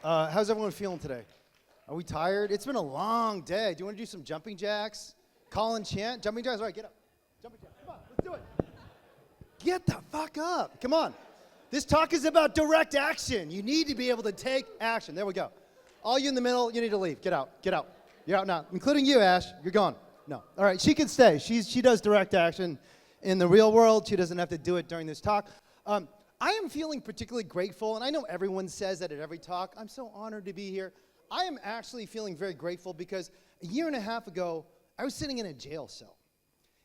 How's everyone feeling today? Are we tired? It's been a long day. Do you want to do some jumping jacks? Colin chant? Jumping jacks? All right, get up. Jumping jacks. Come on, let's do it. Get the fuck up. Come on. This talk is about direct action. You need to be able to take action. There we go. All you in the middle, you need to leave. Get out. Get out. You're out now. Including you, Ash. You're gone. No. All right, she can stay. She does direct action in the real world. She doesn't have to do it during this talk. I am feeling particularly grateful, and I know everyone says that at every talk. I'm so honored to be here. I am actually feeling very grateful because a year and a half ago, I was sitting in a jail cell.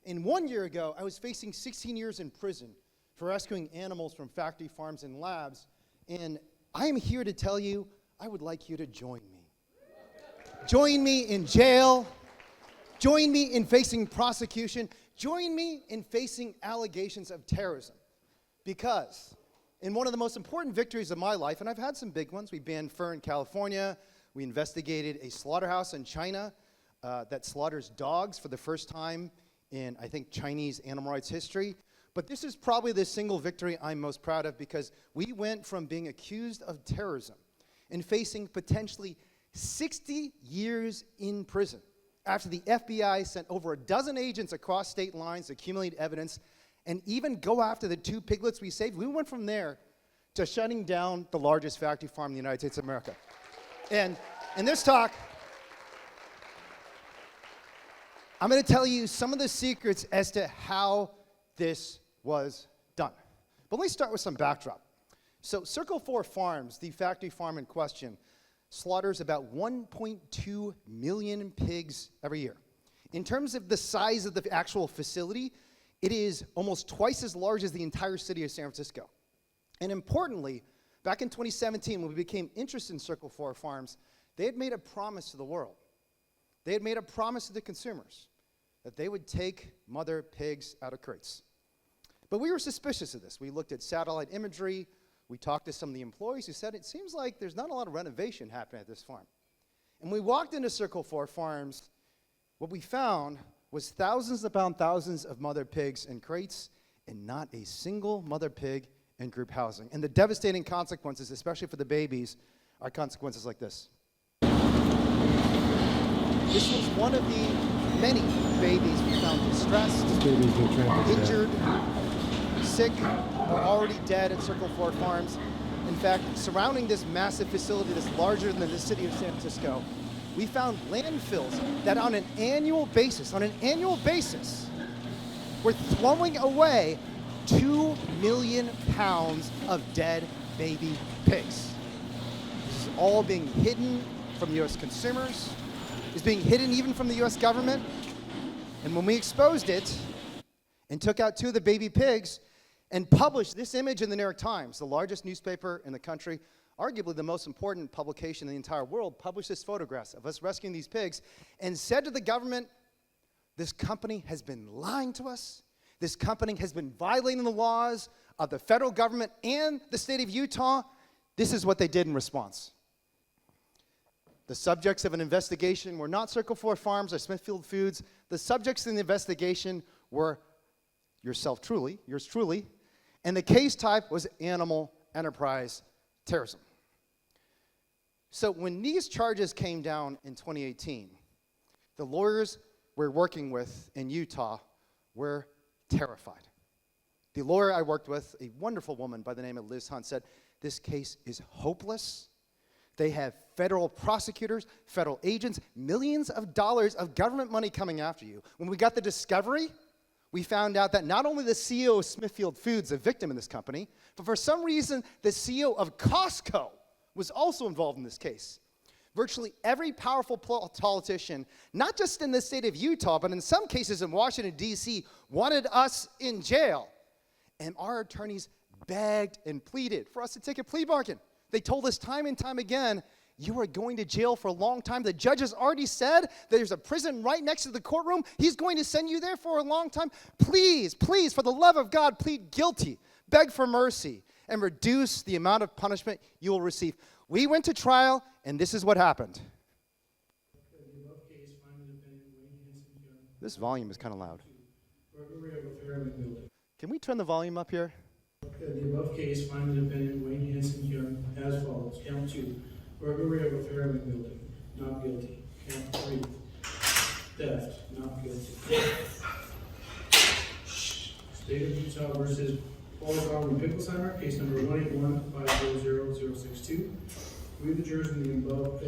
And 1 year ago, I was facing 16 years in prison for rescuing animals from factory farms and labs. And I am here to tell you, I would like you to join me. Join me in jail. Join me in facing prosecution. Join me in facing allegations of terrorism. Because in one of the most important victories of my life, and I've had some big ones, we banned fur in California, we investigated a slaughterhouse in China that slaughters dogs for the first time in, I think, Chinese animal rights history. But this is probably the single victory I'm most proud of because we went from being accused of terrorism and facing potentially 60 years in prison after the FBI sent over a dozen agents across state lines to accumulate evidence and even go after the 2 piglets we saved. We went from there to shutting down the largest factory farm in the United States of America. And in this talk, I'm going to tell you some of the secrets as to how this was done. But let me start with some backdrop. So Circle 4 Farms, the factory farm in question, slaughters about 1.2 million pigs every year. In terms of the size of the actual facility, it is almost twice as large as the entire city of San Francisco. And importantly, back in 2017, when we became interested in Circle 4 Farms, they had made a promise to the world. They had made a promise to the consumers that they would take mother pigs out of crates. But we were suspicious of this. We looked at satellite imagery. We talked to some of the employees who said, it seems like there's not a lot of renovation happening at this farm. And we walked into Circle 4 Farms. What we found was thousands upon thousands of mother pigs in crates and not a single mother pig in group housing. And the devastating consequences, especially for the babies, are consequences like this. This was one of the many babies we found distressed, injured, sick, or already dead at Circle 4 Farms. In fact, surrounding this massive facility that's larger than the city of San Francisco, we found landfills that on an annual basis, were throwing away 2 million pounds of dead baby pigs. This is all being hidden from U.S. consumers. It's being hidden even from the U.S. government. And when we exposed it and took out 2 of the baby pigs and published this image in the New York Times, the largest newspaper in the country, arguably the most important publication in the entire world, published this photographs of us rescuing these pigs and said to the government, this company has been lying to us. This company has been violating the laws of the federal government and the state of Utah. This is what they did in response. The subjects of an investigation were not Circle 4 Farms or Smithfield Foods. The subjects in the investigation were yours truly, and the case type was animal enterprise terrorism. So when these charges came down in 2018, the lawyers we're working with in Utah were terrified. The lawyer I worked with, a wonderful woman by the name of Liz Hunt, said, this case is hopeless. They have federal prosecutors, federal agents, millions of dollars of government money coming after you. When we got the discovery, we found out that not only the CEO of Smithfield Foods, a victim in this company, but for some reason, the CEO of Costco was also involved in this case. Virtually every powerful politician, not just in the state of Utah, but in some cases in Washington, D.C., wanted us in jail. And our attorneys begged and pleaded for us to take a plea bargain. They told us time and time again, you are going to jail for a long time. The judge has already said that there's a prison right next to the courtroom. He's going to send you there for a long time. Please, please, for the love of God, plead guilty. Beg for mercy and reduce the amount of punishment you will receive. We went to trial, and this is what happened. This volume is kind of loud. Can we turn the volume up here? The above case, find the defendant Wayne Hsiung as follows. Count 2. Burglary of a Fairway building, not guilty. Count 3. Theft, not guilty. State of Utah versus Paul Godwin Picklesheimer, case number 181-500-062. We, the jurors in the above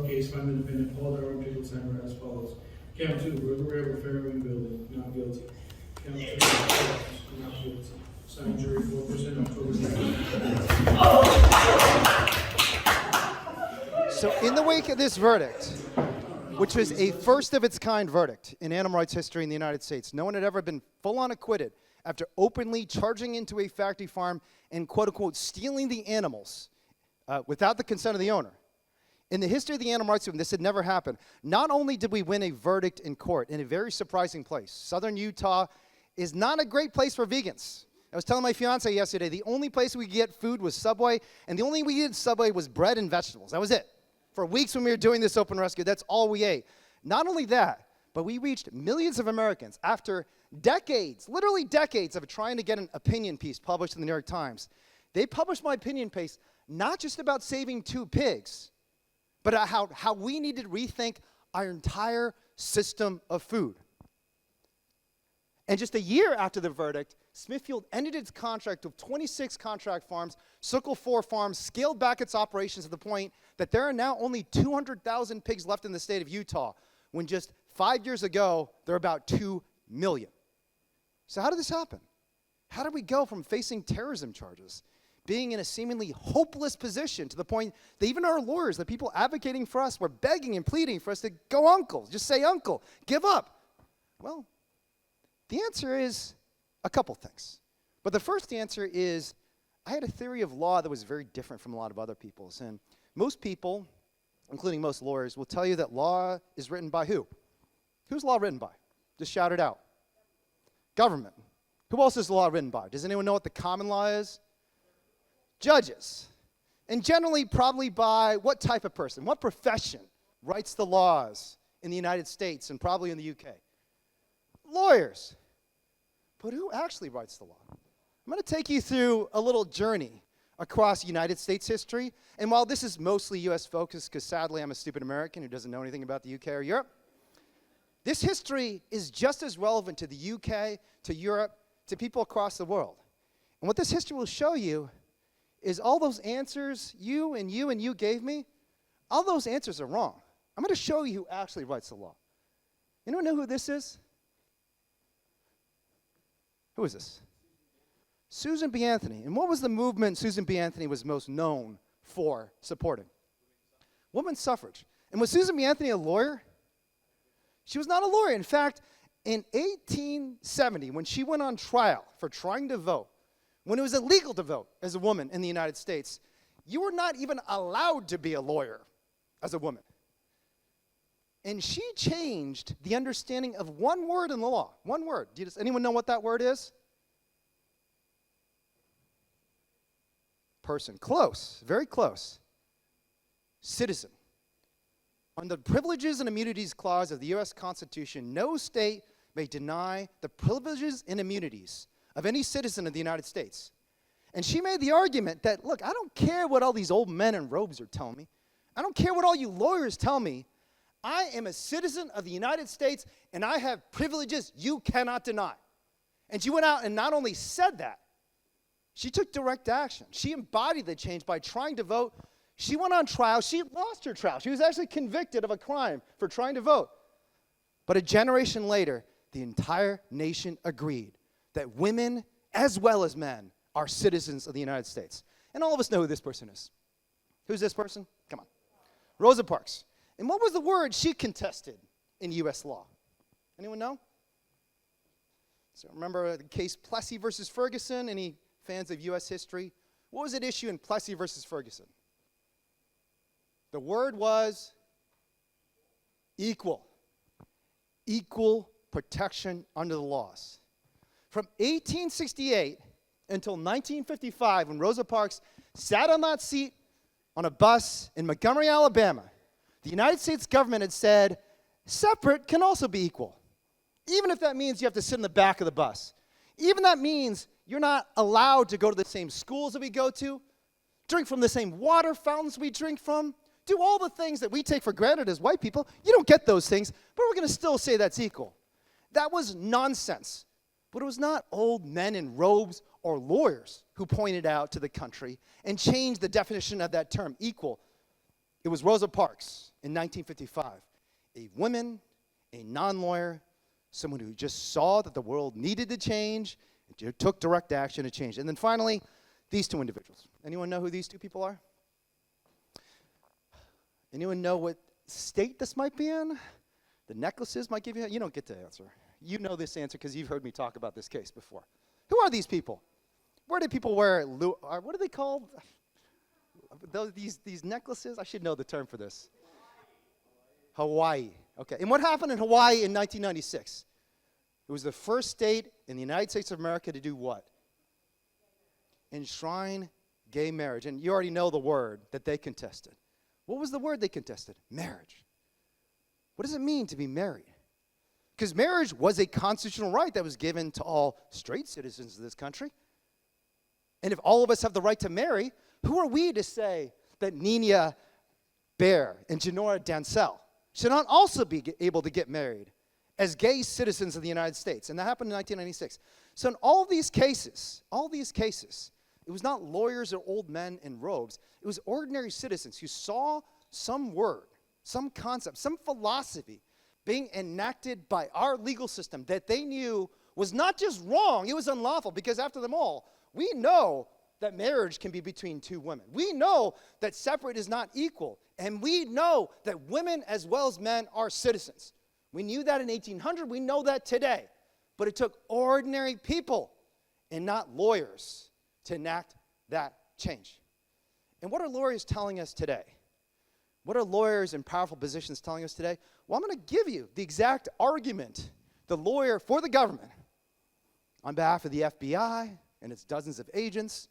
case, find the defendant Paul Godwin Picklesheimer as follows. Count 2, burglary of a Fairway building, not guilty. Count 3, theft, not guilty. Signed jury 4%, October 2nd. So in the wake of this verdict, which was a first of its kind verdict in animal rights history in the United States, no one had ever been full-on acquitted after openly charging into a factory farm and quote-unquote stealing the animals without the consent of the owner. In the history of the animal rights movement, this had never happened. Not only did we win a verdict in court in a very surprising place. Southern Utah is not a great place for vegans. I was telling my fiance yesterday, the only place we could get food was Subway, and the only we did at Subway was bread and vegetables. That was it. For weeks when we were doing this open rescue, that's all we ate. Not only that, but we reached millions of Americans after decades, literally decades of trying to get an opinion piece published in the New York Times. They published my opinion piece not just about saving 2 pigs, but how we need to rethink our entire system of food. And just a year after the verdict, Smithfield ended its contract with 26 contract farms. Circle 4 Farms scaled back its operations to the point that there are now only 200,000 pigs left in the state of Utah, when just 5 years ago, there were about 2 million. So how did this happen? How did we go from facing terrorism charges, being in a seemingly hopeless position, to the point that even our lawyers, the people advocating for us, were begging and pleading for us to go uncle, just say uncle, give up? Well, the answer is a couple things. But the first answer is I had a theory of law that was very different from a lot of other people's. And most people, including most lawyers, will tell you that law is written by who? Who's law written by? Just shout it out. Government. Who else is law written by? Does anyone know what the common law is? Judges. And generally probably by what type of person? What profession writes the laws in the United States and probably in the UK? Lawyers. But who actually writes the law? I'm going to take you through a little journey across United States history. And while this is mostly US focused, because sadly I'm a stupid American who doesn't know anything about the UK or Europe, this history is just as relevant to the UK, to Europe, to people across the world. And what this history will show you is all those answers you and you and you gave me, all those answers are wrong. I'm going to show you who actually writes the law. Anyone know who this is? Who is this? Susan B. Anthony. And what was the movement Susan B. Anthony was most known for supporting? Women's suffrage. And was Susan B. Anthony a lawyer? She was not a lawyer. In fact, in 1870, when she went on trial for trying to vote, when it was illegal to vote as a woman in the United States, you were not even allowed to be a lawyer as a woman. And she changed the understanding of one word in the law. One word. Does anyone know what that word is? Person. Close. Very close. Citizen. Under the Privileges and Immunities Clause of the U.S. Constitution, no state may deny the privileges and immunities of any citizen of the United States. And she made the argument that, look, I don't care what all these old men in robes are telling me. I don't care what all you lawyers tell me. I am a citizen of the United States, and I have privileges you cannot deny. And she went out and not only said that, she took direct action. She embodied the change by trying to vote. She went on trial. She lost her trial. She was actually convicted of a crime for trying to vote. But a generation later, the entire nation agreed that women, as well as men, are citizens of the United States. And all of us know who this person is. Who's this person? Come on. Rosa Parks. And what was the word she contested in U.S. law? Anyone know? So remember the case Plessy versus Ferguson? Any fans of U.S. history? What was at issue in Plessy versus Ferguson? The word was equal. Equal protection under the laws. From 1868 until 1955, when Rosa Parks sat on that seat on a bus in Montgomery, Alabama, the United States government had said, separate can also be equal. Even if that means you have to sit in the back of the bus. Even that means you're not allowed to go to the same schools that we go to, drink from the same water fountains we drink from, do all the things that we take for granted as white people. You don't get those things, but we're going to still say that's equal. That was nonsense. But it was not old men in robes or lawyers who pointed out to the country and changed the definition of that term, equal. It was Rosa Parks in 1955, a woman, a non-lawyer, someone who just saw that the world needed to change, and took direct action to change. And then finally, these two individuals. Anyone know who these two people are? Anyone know what state this might be in? The necklaces might give you, you don't get to answer. You know this answer because you've heard me talk about this case before. Who are these people? Where do people wear, what are they called? These necklaces? I should know the term for this. Hawaii. Okay, and what happened in Hawaii in 1996? It was the first state in the United States of America to do what? Enshrine gay marriage. And you already know the word that they contested. What was the word they contested? Marriage. What does it mean to be married? Because marriage was a constitutional right that was given to all straight citizens of this country. And if all of us have the right to marry, who are we to say that Nina Baer and Janora Dancel should not also be able to get married as gay citizens of the United States? And that happened in 1996. So in all these cases, it was not lawyers or old men in robes. It was ordinary citizens who saw some word, some concept, some philosophy being enacted by our legal system that they knew was not just wrong, it was unlawful, because after them all, we know that marriage can be between two women. We know that separate is not equal, and we know that women as well as men are citizens. We knew that in 1800, we know that today, but it took ordinary people and not lawyers to enact that change. And what are lawyers telling us today? What are lawyers in powerful positions telling us today? Well, I'm going to give you the exact argument the lawyer for the government, on behalf of the FBI and its dozens of agents,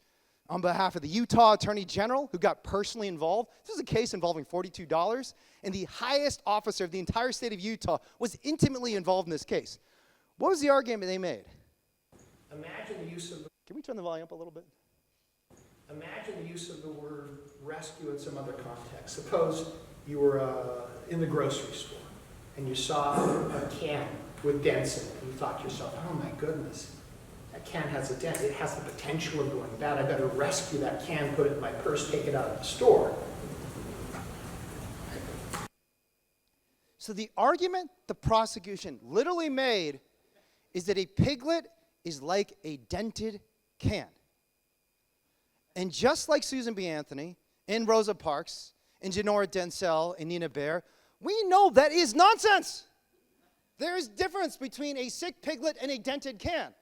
on behalf of the Utah Attorney General, who got personally involved. This is a case involving $42, and the highest officer of the entire state of Utah was intimately involved in this case. What was the argument they made? Imagine the use of the, Can we turn the volume up a little bit? imagine the use of the word rescue in some other context. Suppose you were in the grocery store and you saw a can with dents in it, and you thought to yourself, oh my goodness, that can has a dent. It has the potential of going bad. I better rescue that can, put it in my purse, take it out of the store. So the argument the prosecution literally made is that a piglet is like a dented can. And just like Susan B. Anthony and Rosa Parks and Janora Dancel and Nina Baer, we know that is nonsense. There is difference between a sick piglet and a dented can.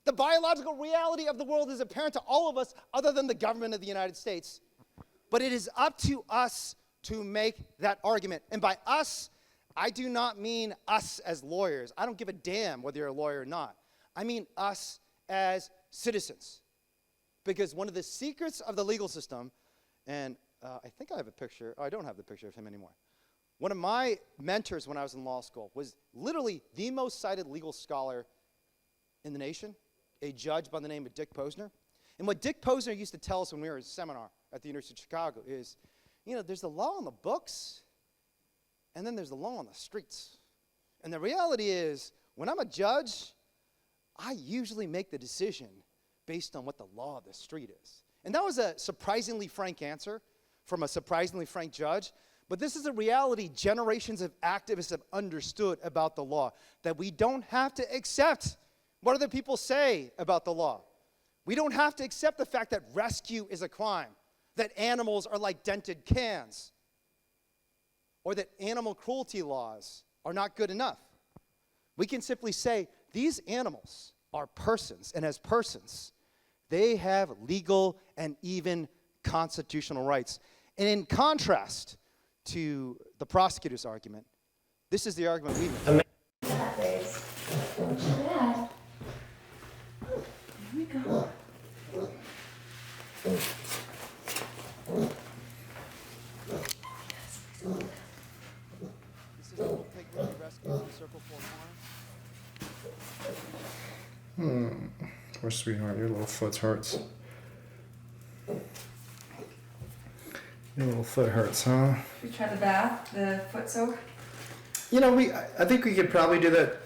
The biological reality of the world is apparent to all of us other than the government of the United States. But it is up to us to make that argument. And by us, I do not mean us as lawyers. I don't give a damn whether you're a lawyer or not. I mean us as citizens. Because one of the secrets of the legal system, and I think I have a picture. Oh, I don't have the picture of him anymore. One of my mentors when I was in law school was literally the most cited legal scholar in the nation, a judge by the name of Dick Posner. And what Dick Posner used to tell us when we were at a seminar at the University of Chicago is, you know, there's the law on the books, and then there's the law on the streets. And the reality is, when I'm a judge, I usually make the decision based on what the law of the street is. And that was a surprisingly frank answer from a surprisingly frank judge. But this is a reality generations of activists have understood about the law, that we don't have to accept what other people say about the law. We don't have to accept the fact that rescue is a crime, that animals are like dented cans, or that animal cruelty laws are not good enough. We can simply say these animals are persons, and as persons, they have legal and even constitutional rights. And in contrast to the prosecutor's argument, this is the argument we make. Dad. Here we go. This is what we take when we rescue the Circle 4 farm. Poor sweetheart, your little foot hurts. Your little foot hurts, huh? Should we try the bath, the foot soak? I think we could probably do that.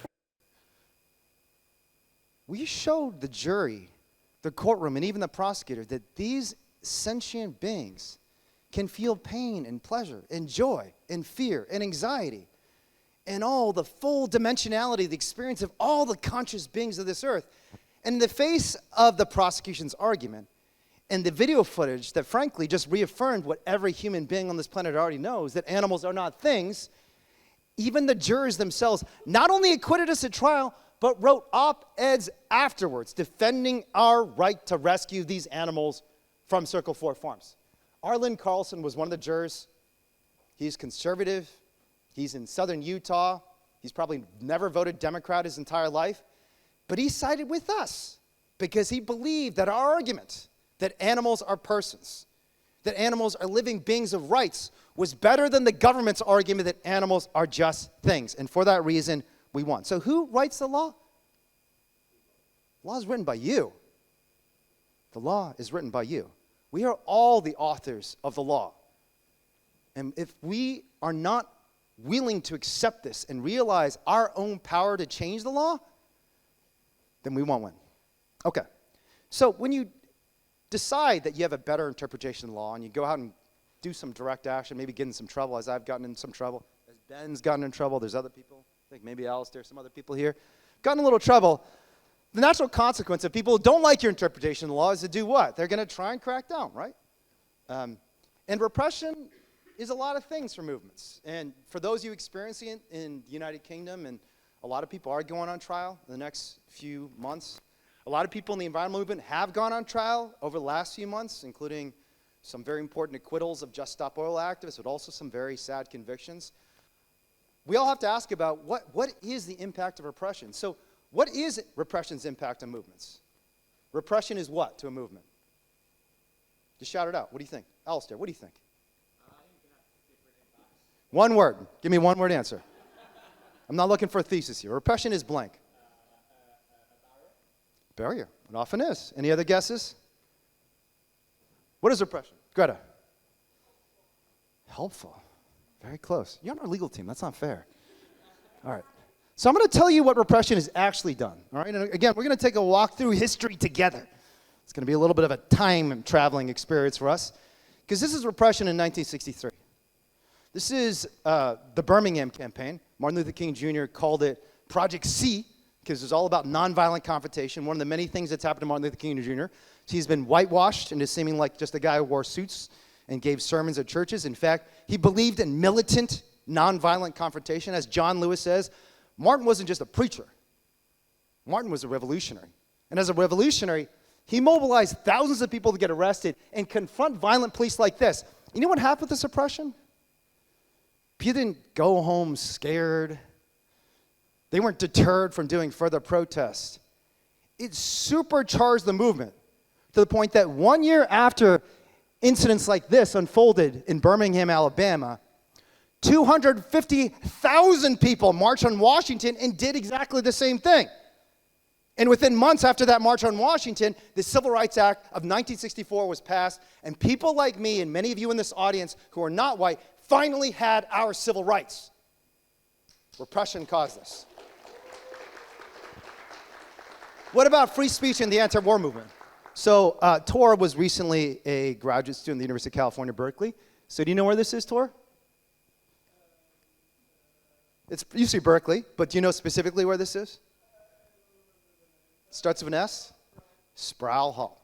We showed the jury, the courtroom, and even the prosecutor that these sentient beings can feel pain and pleasure and joy and fear and anxiety and all the full dimensionality, the experience of all the conscious beings of this earth. In the face of the prosecution's argument and the video footage that frankly just reaffirmed what every human being on this planet already knows, that animals are not things, even the jurors themselves not only acquitted us at trial, but wrote op-eds afterwards defending our right to rescue these animals from Circle 4 Farms. Arlen Carlson was one of the jurors. He's conservative. He's in southern Utah. He's probably never voted Democrat his entire life. But he sided with us because he believed that our argument that animals are persons, that animals are living beings of rights, was better than the government's argument that animals are just things. And for that reason, we won. So who writes the law? The law is written by you. The law is written by you. We are all the authors of the law. And if we are not willing to accept this and realize our own power to change the law, then we won't win. Okay. So when you decide that you have a better interpretation of the law and you go out and do some direct action, maybe get in some trouble, as I've gotten in some trouble, as Ben's gotten in trouble, there's other people, I think maybe Alistair, some other people here, gotten in a little trouble. The natural consequence of people who don't like your interpretation of the law is to do what? They're going to try and crack down, right? And repression is a lot of things for movements. And for those of you experiencing it in the United Kingdom, and a lot of people are going on trial in the next few months. A lot of people in the environmental movement have gone on trial over the last few months, including some very important acquittals of Just Stop Oil activists, but also some very sad convictions. We all have to ask about what is the impact of repression? So what is repression's impact on movements? Repression is what to a movement? Just shout it out. What do you think? Alistair, what do you think? One word. Give me one word answer. I'm not looking for a thesis here. Repression is blank. Barrier. It often is. Any other guesses? What is repression? Greta. Helpful. Very close. You're on our legal team. That's not fair. All right. So I'm going to tell you what repression has actually done. All right. And again, we're going to take a walk through history together. It's going to be a little bit of a time traveling experience for us, because this is repression in 1963. This is the Birmingham campaign. Martin Luther King Jr. called it Project C, because it's all about nonviolent confrontation. One of the many things that's happened to Martin Luther King Jr. He's been whitewashed into seeming like just a guy who wore suits and gave sermons at churches. In fact, he believed in militant, nonviolent confrontation. As John Lewis says, Martin wasn't just a preacher. Martin was a revolutionary. And as a revolutionary, he mobilized thousands of people to get arrested and confront violent police like this. You know what happened with this oppression? People didn't go home scared. They weren't deterred from doing further protests. It supercharged the movement to the point that 1 year after incidents like this unfolded in Birmingham, Alabama, 250,000 people marched on Washington and did exactly the same thing. And within months after that march on Washington, the Civil Rights Act of 1964 was passed, and people like me and many of you in this audience who are not white finally had our civil rights. Repression caused this. What about free speech and the anti-war movement? So Tor was recently a graduate student at the University of California, Berkeley. So do you know where this is, Tor? It's UC Berkeley, but do you know specifically where this is? Starts with an S? Sproul Hall.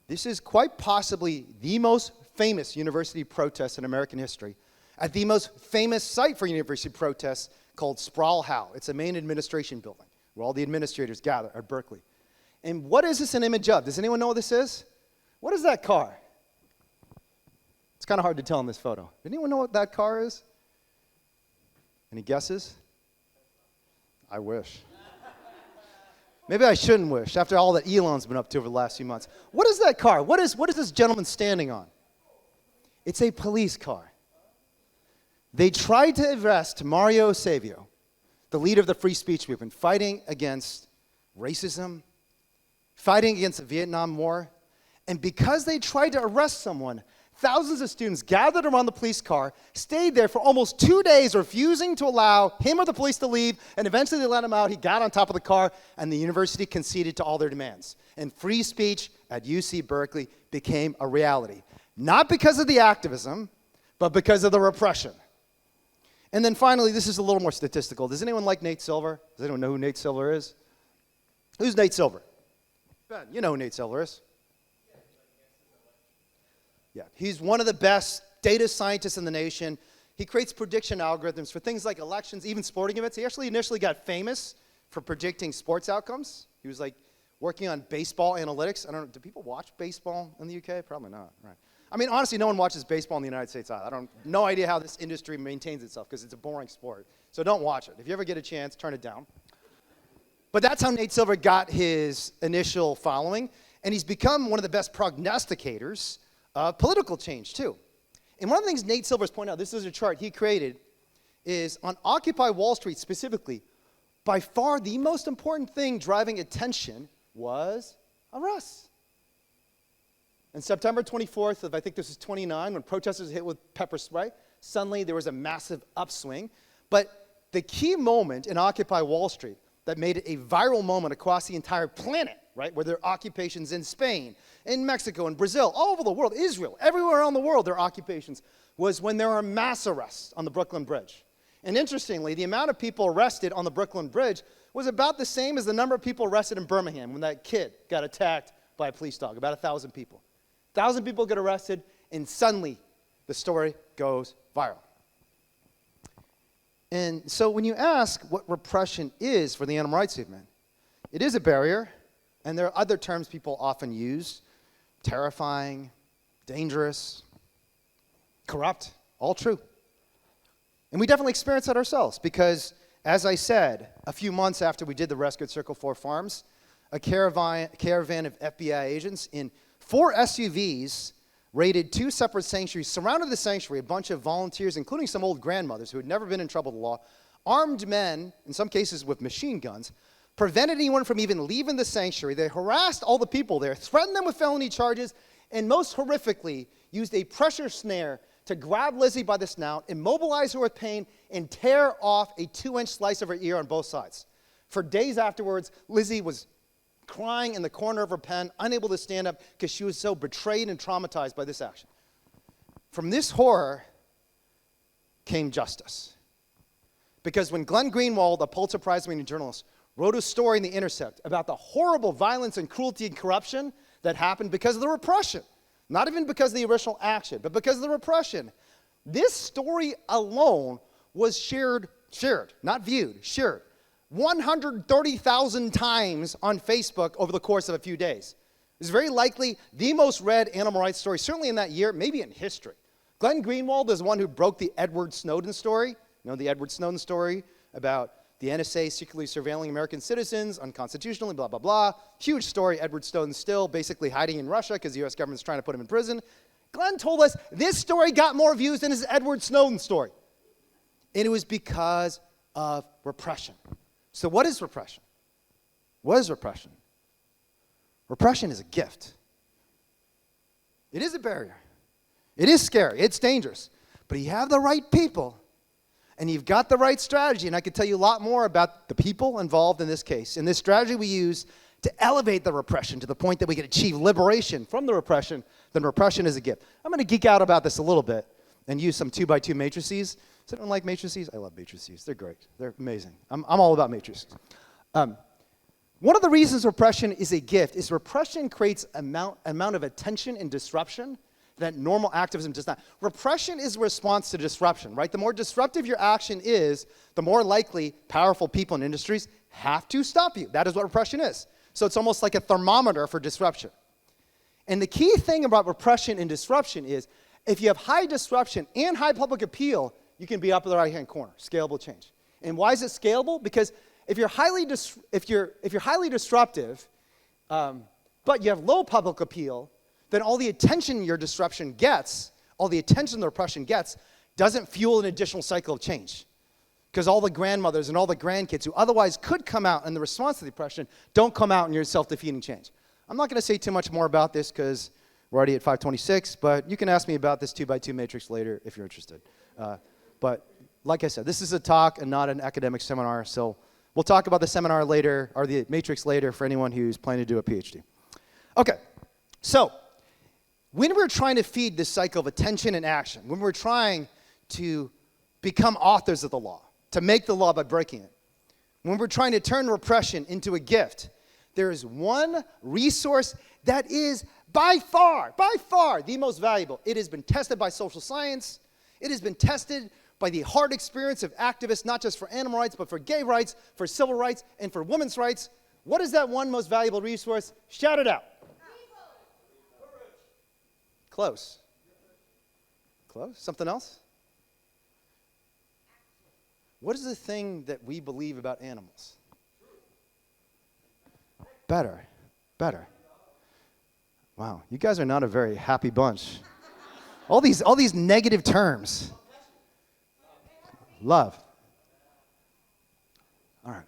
This is quite possibly the most famous university protest in American history, at the most famous site for university protests called Sproul Hall. It's a main administration building where all the administrators gather at Berkeley. And what is this an image of? Does anyone know what this is? What is that car? It's kind of hard to tell in this photo. Does anyone know what that car is? Any guesses? I wish. Maybe I shouldn't wish after all that Elon's been up to over the last few months. What is that car? What is this gentleman standing on? It's a police car. They tried to arrest Mario Savio, the leader of the free speech movement, fighting against racism, fighting against the Vietnam War. And because they tried to arrest someone, Thousands of students gathered around the police car, stayed there for almost 2 days, refusing to allow him or the police to leave, and eventually they let him out. He got on top of the car, and the university conceded to all their demands. And free speech at UC Berkeley became a reality. Not because of the activism, but because of the repression. And then finally, this is a little more statistical. Does anyone like Nate Silver? Does anyone know who Nate Silver is? Who's Nate Silver? Ben, you know who Nate Silver is. Yeah, he's one of the best data scientists in the nation. He creates prediction algorithms for things like elections, even sporting events. He actually initially got famous for predicting sports outcomes. He was like working on baseball analytics. I don't know, do people watch baseball in the UK? Probably not, right? I mean, honestly, no one watches baseball in the United States either. No idea how this industry maintains itself because it's a boring sport. So don't watch it. If you ever get a chance, turn it down. But that's how Nate Silver got his initial following, and he's become one of the best prognosticators of political change, too. And one of the things Nate Silver's pointed out, this is a chart he created, is on Occupy Wall Street specifically, by far the most important thing driving attention was arrests. And September 24th of, I think this is 29, when protesters hit with pepper spray, suddenly there was a massive upswing. But the key moment in Occupy Wall Street that made it a viral moment across the entire planet, right, where there are occupations in Spain, in Mexico, in Brazil, all over the world, Israel, everywhere around the world there are occupations, was when there are mass arrests on the Brooklyn Bridge. And interestingly, the amount of people arrested on the Brooklyn Bridge was about the same as the number of people arrested in Birmingham when that kid got attacked by a police dog, about 1,000 people. 1,000 people get arrested, and suddenly the story goes viral. And so when you ask what repression is for the animal rights movement, it is a barrier, and there are other terms people often use: terrifying, dangerous, corrupt, all true. And we definitely experience that ourselves because, as I said, a few months after we did the rescue at Circle 4 Farms, a caravan of FBI agents in 4 SUVs raided 2 separate sanctuaries, surrounded the sanctuary, a bunch of volunteers, including some old grandmothers who had never been in trouble with the law, armed men, in some cases with machine guns, prevented anyone from even leaving the sanctuary. They harassed all the people there, threatened them with felony charges, and most horrifically, used a pressure snare to grab Lizzie by the snout, immobilize her with pain, and tear off a 2-inch slice of her ear on both sides. For days afterwards, Lizzie was crying in the corner of her pen, unable to stand up because she was so betrayed and traumatized by this action. From this horror came justice. Because when Glenn Greenwald, a Pulitzer Prize-winning journalist, wrote a story in The Intercept about the horrible violence and cruelty and corruption that happened because of the repression, not even because of the original action, but because of the repression, this story alone was shared, not viewed, shared 130,000 times on Facebook over the course of a few days. It's very likely the most read animal rights story, certainly in that year, maybe in history. Glenn Greenwald is the one who broke the Edward Snowden story. You know the Edward Snowden story about the NSA secretly surveilling American citizens unconstitutionally, blah, blah, blah. Huge story. Edward Snowden still basically hiding in Russia because the US government's trying to put him in prison. Glenn told us this story got more views than his Edward Snowden story. And it was because of repression. So what is repression? What is repression? Repression is a gift. It is a barrier. It is scary. It's dangerous. But you have the right people, and you've got the right strategy, and I could tell you a lot more about the people involved in this case. And this strategy we use to elevate the repression to the point that we can achieve liberation from the repression, then repression is a gift. I'm going to geek out about this a little bit and use some 2x2 matrices. Does anyone like matrices? I love matrices. They're great. They're amazing. I'm all about matrices. One of the reasons repression is a gift is repression creates amount of attention and disruption that normal activism does not. Repression is a response to disruption, right? The more disruptive your action is, the more likely powerful people in industries have to stop you. That is what repression is. So it's almost like a thermometer for disruption. And the key thing about repression and disruption is if you have high disruption and high public appeal, you can be up in the right-hand corner, scalable change. And why is it scalable? Because if you're highly disruptive, but you have low public appeal, then all the attention your disruption gets, all the attention the repression gets, doesn't fuel an additional cycle of change. Because all the grandmothers and all the grandkids who otherwise could come out in the response to the oppression don't come out in your self-defeating change. I'm not going to say too much more about this because We're already at 5:26, but you can ask me about this 2x2 matrix later if you're interested. But like I said, this is a talk and not an academic seminar, so we'll talk about the seminar later, or the matrix later, for anyone who's planning to do a PhD. Okay, so when we're trying to feed this cycle of attention and action, when we're trying to become authors of the law, to make the law by breaking it, when we're trying to turn repression into a gift, there is one resource that is by far the most valuable. It has been tested by social science. It has been tested by the hard experience of activists, not just for animal rights, but for gay rights, for civil rights, and for women's rights. What is that one most valuable resource? Shout it out. Close. Close? Something else? What is the thing that we believe about animals? Better. Better. Wow, you guys are not a very happy bunch. All these negative terms. Love. All right.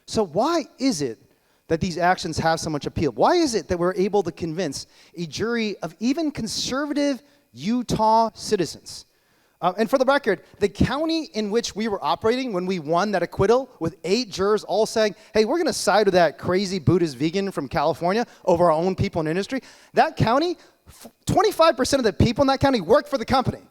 So why is it that these actions have so much appeal? Why is it that we're able to convince a jury of even conservative Utah citizens? And for the record, the county in which we were operating when we won that acquittal, with 8 jurors all saying, hey, we're going to side with that crazy Buddhist vegan from California over our own people in industry, that county, 25% of the people in that county worked for the company.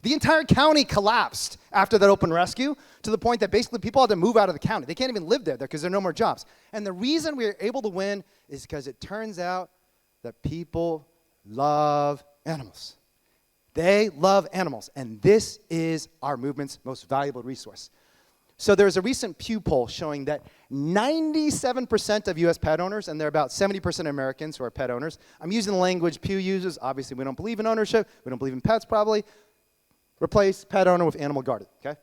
The entire county collapsed after that open rescue, to the point that basically people had to move out of the county. They can't even live there because there are no more jobs. And the reason we were able to win is because it turns out that people love animals. They love animals, and this is our movement's most valuable resource. So there's a recent Pew poll showing that 97% of U.S. pet owners, and there are about 70% Americans who are pet owners. I'm using the language Pew uses. Obviously, we don't believe in ownership. We don't believe in pets, probably. Replace pet owner with animal guardian, okay?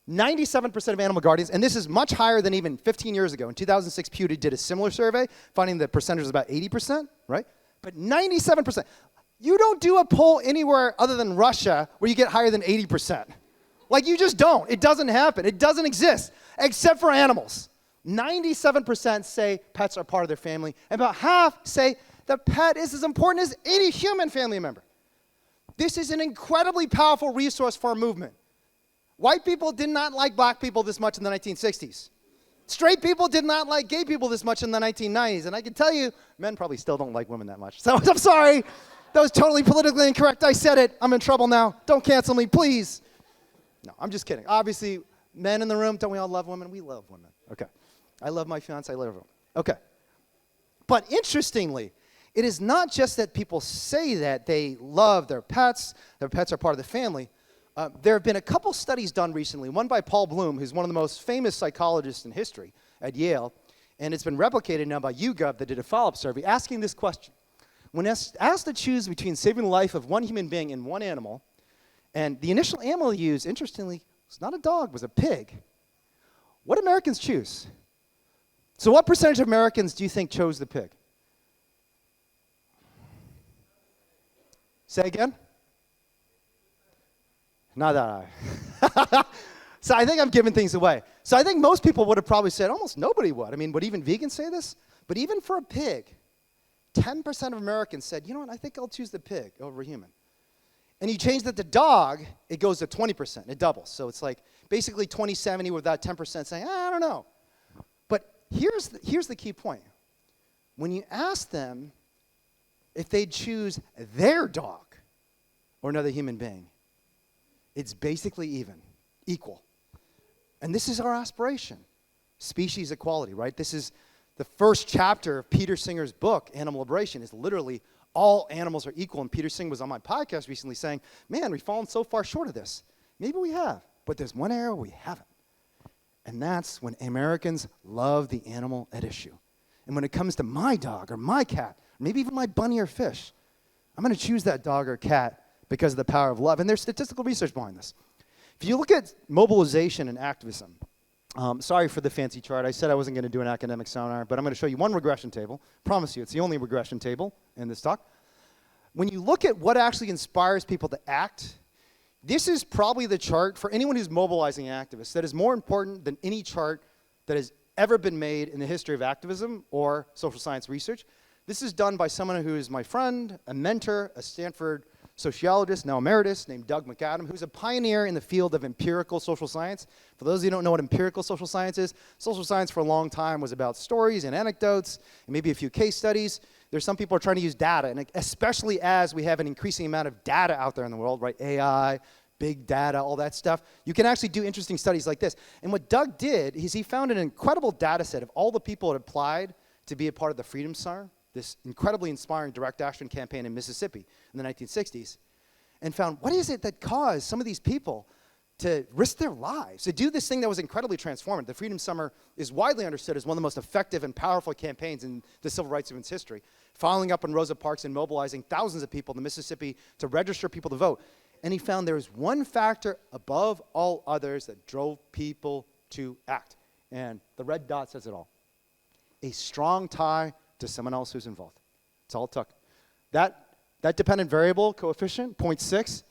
97% of animal guardians, and this is much higher than even 15 years ago. In 2006, Pew did a similar survey, finding the percentage was about 80%, right? But 97%. You don't do a poll anywhere other than Russia where you get higher than 80%. Like, you just don't. It doesn't happen. It doesn't exist, except for animals. 97% say pets are part of their family, and about half say the pet is as important as any human family member. This is an incredibly powerful resource for our movement. White people did not like black people this much in the 1960s. Straight people did not like gay people this much in the 1990s. And I can tell you, men probably still don't like women that much. So I'm sorry. That was totally politically incorrect. I said it. I'm in trouble now. Don't cancel me, please. No, I'm just kidding. Obviously, men in the room, don't we all love women? We love women. Okay. I love my fiance. I love everyone. Okay. But interestingly, it is not just that people say that they love their pets are part of the family. There have been a couple studies done recently, one by Paul Bloom, who's one of the most famous psychologists in history at Yale, and it's been replicated now by YouGov that did a follow-up survey asking this question. When asked to choose between saving the life of one human being and one animal, and the initial animal used, interestingly, was not a dog, was a pig, what Americans choose? So what percentage of Americans do you think chose the pig? Say again? Not that high. So I think I'm giving things away. So I think most people would have probably said, almost nobody would. I mean, would even vegans say this? But even for a pig, 10% of Americans said, you know what, I think I'll choose the pig over a human. And you change that to dog, it goes to 20%. It doubles. So it's like basically 20-70 with that 10% saying, I don't know. But here's the key point. When you ask them if they'd choose their dog or another human being, it's basically even, equal. And this is our aspiration, species equality, right? This is the first chapter of Peter Singer's book, Animal Liberation, is literally all animals are equal. And Peter Singer was on my podcast recently saying, man, we've fallen so far short of this. Maybe we have, but there's one area we haven't. And that's when Americans love the animal at issue. And when it comes to my dog or my cat, or maybe even my bunny or fish, I'm going to choose that dog or cat because of the power of love. And there's statistical research behind this. If you look at mobilization and activism, sorry for the fancy chart. I said I wasn't going to do an academic seminar, but I'm going to show you one regression table. Promise you, it's the only regression table in this talk. When you look at what actually inspires people to act, this is probably the chart for anyone who's mobilizing activists that is more important than any chart that has ever been made in the history of activism or social science research. This is done by someone who is my friend, a mentor, a Stanford sociologist, now emeritus, named Doug McAdam, who's a pioneer in the field of empirical social science. For those of you who don't know what empirical social science is, social science for a long time was about stories and anecdotes and maybe a few case studies. There's some people are trying to use data, and especially as we have an increasing amount of data out there in the world, right? AI, big data, all that stuff. You can actually do interesting studies like this. And what Doug did is he found an incredible data set of all the people that applied to be a part of the Freedom Summer, this incredibly inspiring direct action campaign in Mississippi in the 1960s, and found what is it that caused some of these people to risk their lives, to do this thing that was incredibly transformative. The Freedom Summer is widely understood as one of the most effective and powerful campaigns in the civil rights movement's history, following up in Rosa Parks and mobilizing thousands of people in the Mississippi to register people to vote. And he found there was one factor above all others that drove people to act. And the red dot says it all. A strong tie to someone else who's involved. That's all it took. That dependent variable coefficient, 0.6,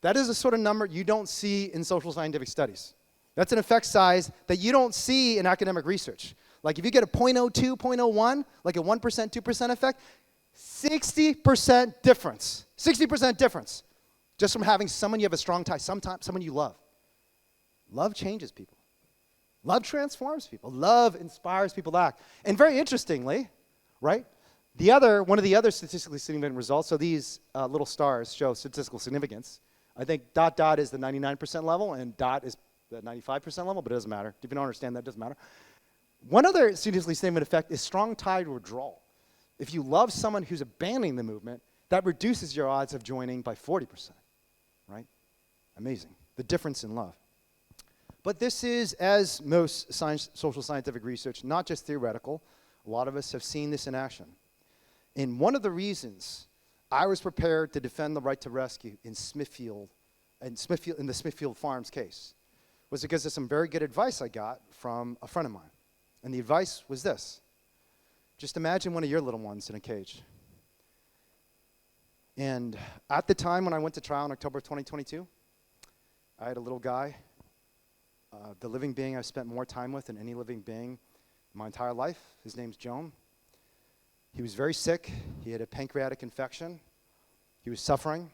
that is a sort of number you don't see in social scientific studies. That's an effect size that you don't see in academic research. Like if you get a 0.02, 0.01, like a 1%, 2% effect, 60% difference. 60% difference. Just from having someone you have a strong tie, someone you love. Love changes people. Love transforms people. Love inspires people to act. And very interestingly, right, one of the other statistically significant results, so these little stars show statistical significance. I think dot is the 99% level, and dot is the 95% level, but it doesn't matter. If you don't understand that, it doesn't matter. One other statistically significant effect is strong tie withdrawal. If you love someone who's abandoning the movement, that reduces your odds of joining by 40%, right? Amazing. The difference in love. But this is, as most social scientific research, not just theoretical. A lot of us have seen this in action. And one of the reasons I was prepared to defend the right to rescue in the Smithfield Farms case was because of some very good advice I got from a friend of mine. And the advice was this. Just imagine one of your little ones in a cage. And at the time when I went to trial in October 2022, I had a little guy, the living being I've spent more time with than any living being in my entire life. His name's Joan. He was very sick. He had a pancreatic infection. He was suffering.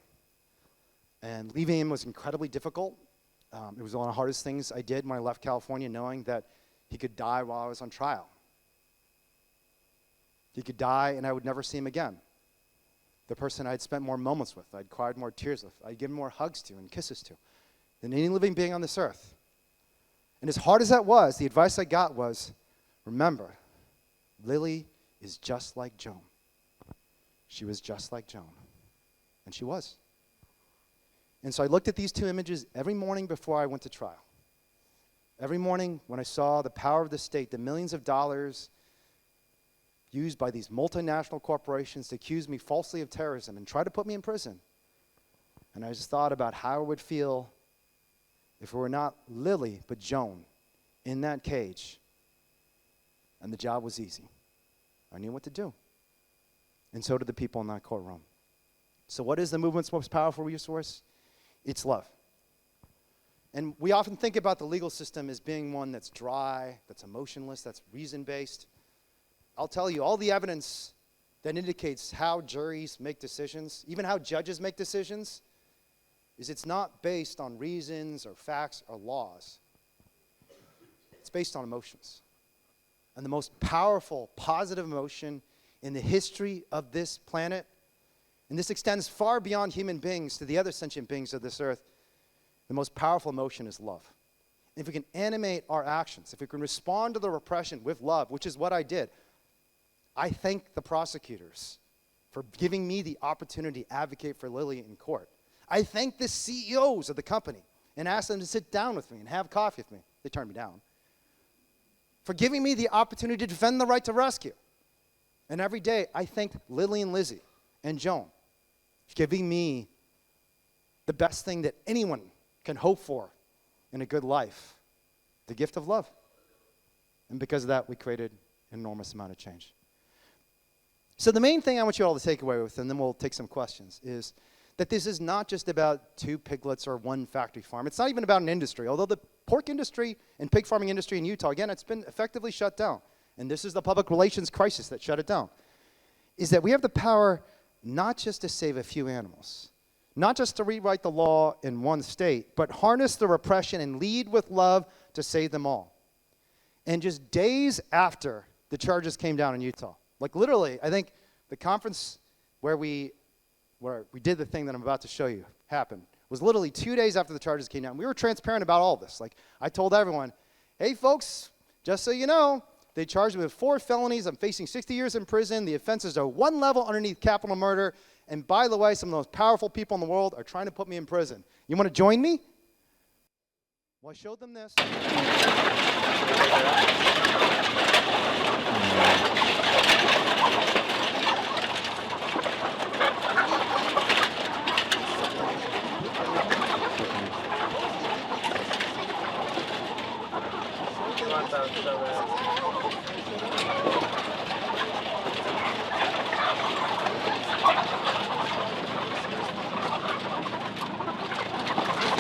And leaving him was incredibly difficult. It was one of the hardest things I did when I left California, knowing that he could die while I was on trial. He could die and I would never see him again. The person I'd spent more moments with, I'd cried more tears with, I'd given more hugs to and kisses to than any living being on this earth. And as hard as that was, the advice I got was, remember, Lily is just like Joan. She was just like Joan. And she was. And so I looked at these two images every morning before I went to trial. Every morning when I saw the power of the state, the millions of dollars used by these multinational corporations to accuse me falsely of terrorism and try to put me in prison. And I just thought about how it would feel if it were not Lily, but Joan in that cage. And the job was easy. I knew what to do. And so did the people in that courtroom. So what is the movement's most powerful resource? It's love. And we often think about the legal system as being one that's dry, that's emotionless, that's reason-based. I'll tell you, all the evidence that indicates how juries make decisions, even how judges make decisions, is it's not based on reasons or facts or laws. It's based on emotions. And the most powerful, positive emotion in the history of this planet, and this extends far beyond human beings to the other sentient beings of this earth, the most powerful emotion is love. And if we can animate our actions, if we can respond to the repression with love, which is what I did, I thank the prosecutors for giving me the opportunity to advocate for Lily in court. I thank the CEOs of the company and asked them to sit down with me and have coffee with me. They turned me down. For giving me the opportunity to defend the right to rescue. And every day, I thank Lily and Lizzie and Joan for giving me the best thing that anyone can hope for in a good life, the gift of love. And because of that, we created an enormous amount of change. So the main thing I want you all to take away with, and then we'll take some questions, is that this is not just about 2 piglets or 1 factory farm. It's not even about an industry. Although the pork industry and pig farming industry in Utah, again, it's been effectively shut down. And this is the public relations crisis that shut it down. is that we have the power not just to save a few animals, not just to rewrite the law in one state, but harness the repression and lead with love to save them all. And just days after the charges came down in Utah, like literally, I think the conference where we did the thing that I'm about to show you happened was literally 2 days after the charges came down. We were transparent about all this. Like, I told everyone, hey, folks, just so you know, they charged me with 4 felonies. I'm facing 60 years in prison. The offenses are 1 level underneath capital murder. And by the way, some of the most powerful people in the world are trying to put me in prison. You want to join me? Well, I showed them this.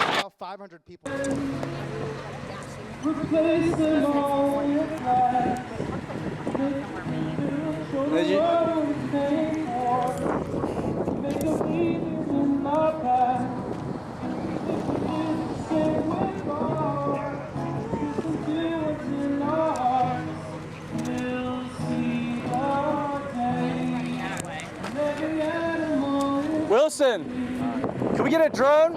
About 500 people. Replace them all with lies. Show the world what they want. Make a leader in our past. If we did the same with God, listen to what's in our hearts. We'll see our day. And every animal is Wilson, can we get a drone?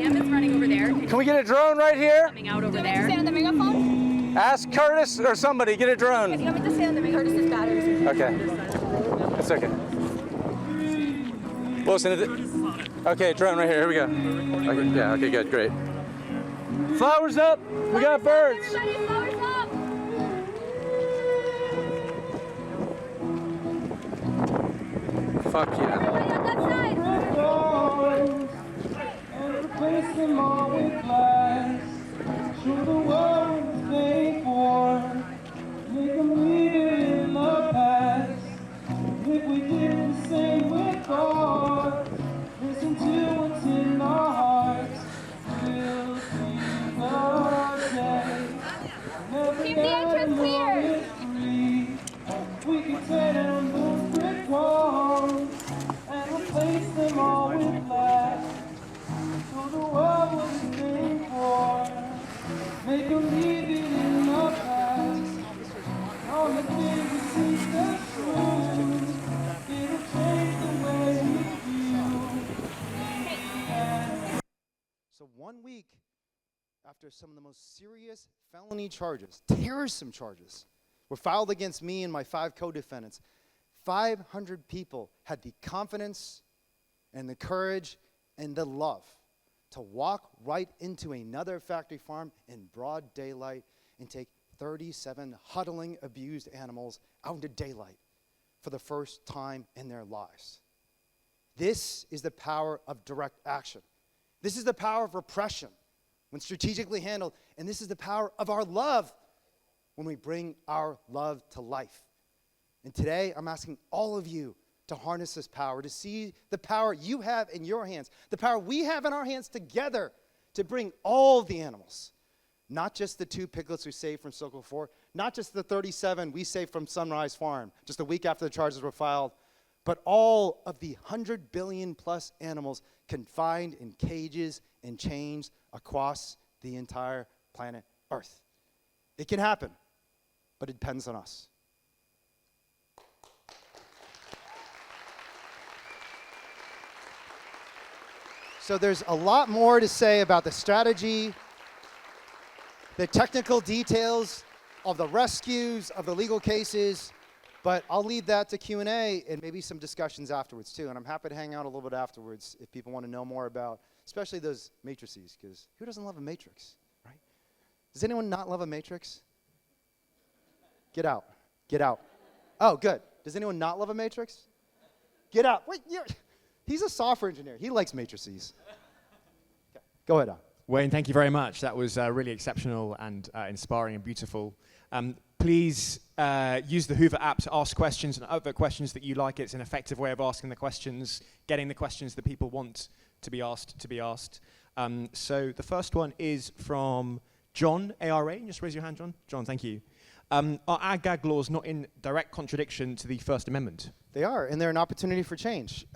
It's running over there. Can we get a drone right here? Coming out over there. Stand on the megaphone? Ask Curtis or somebody, get a drone. You want me to stand on the megaphone? Curtis's batteries. Okay. That's okay. Wilson, okay, drone right here. Here we go. Okay, yeah, okay, good, great. Flowers up. We got birds. Everybody, flowers up. Fuck yeah. Everybody on that side. and replace them all with lies. Show the world what they for. Make them leader in the past. If we did the same with God, listen to what's in our hearts. We'll see the day. Never Keep the entrance clear. free. We can tear down those brick walls and replace them all with lies. Show the world what it's made for. Make them leave it in the past. On the things we see that's true. It'll change the way we feel. So 1 week after some of the most serious felony charges, terrorism charges, were filed against me and my 5 co-defendants, 500 people had the confidence and the courage and the love to walk right into another factory farm in broad daylight and take 37 huddling, abused animals out into daylight for the first time in their lives. This is the power of direct action. This is the power of repression when strategically handled, and this is the power of our love when we bring our love to life. And today, I'm asking all of you to harness this power, to see the power you have in your hands, the power we have in our hands together to bring all the animals, not just the 2 piglets we saved from Circle 4, not just the 37 we saved from Sunrise Farm just a week after the charges were filed, but all of the 100 billion plus animals confined in cages and chains across the entire planet Earth. It can happen, but it depends on us. So there's a lot more to say about the strategy, the technical details of the rescues, of the legal cases, but I'll leave that to Q&A and maybe some discussions afterwards too. And I'm happy to hang out a little bit afterwards if people want to know more about, especially those matrices, because who doesn't love a matrix, right? Does anyone not love a matrix? Get out. Get out. Oh, good. Does anyone not love a matrix? Get out. Wait, he's a software engineer. He likes matrices. Okay, go ahead, Al. Wayne, thank you very much. That was really exceptional and inspiring and beautiful. Please use the Hoover app to ask questions and other questions that you like. It's an effective way of asking the questions, getting the questions that people want to be asked. So the first one is from John, ARA. Just raise your hand, John. John, thank you. Are ag-gag laws not in direct contradiction to the First Amendment? They are, and they're an opportunity for change.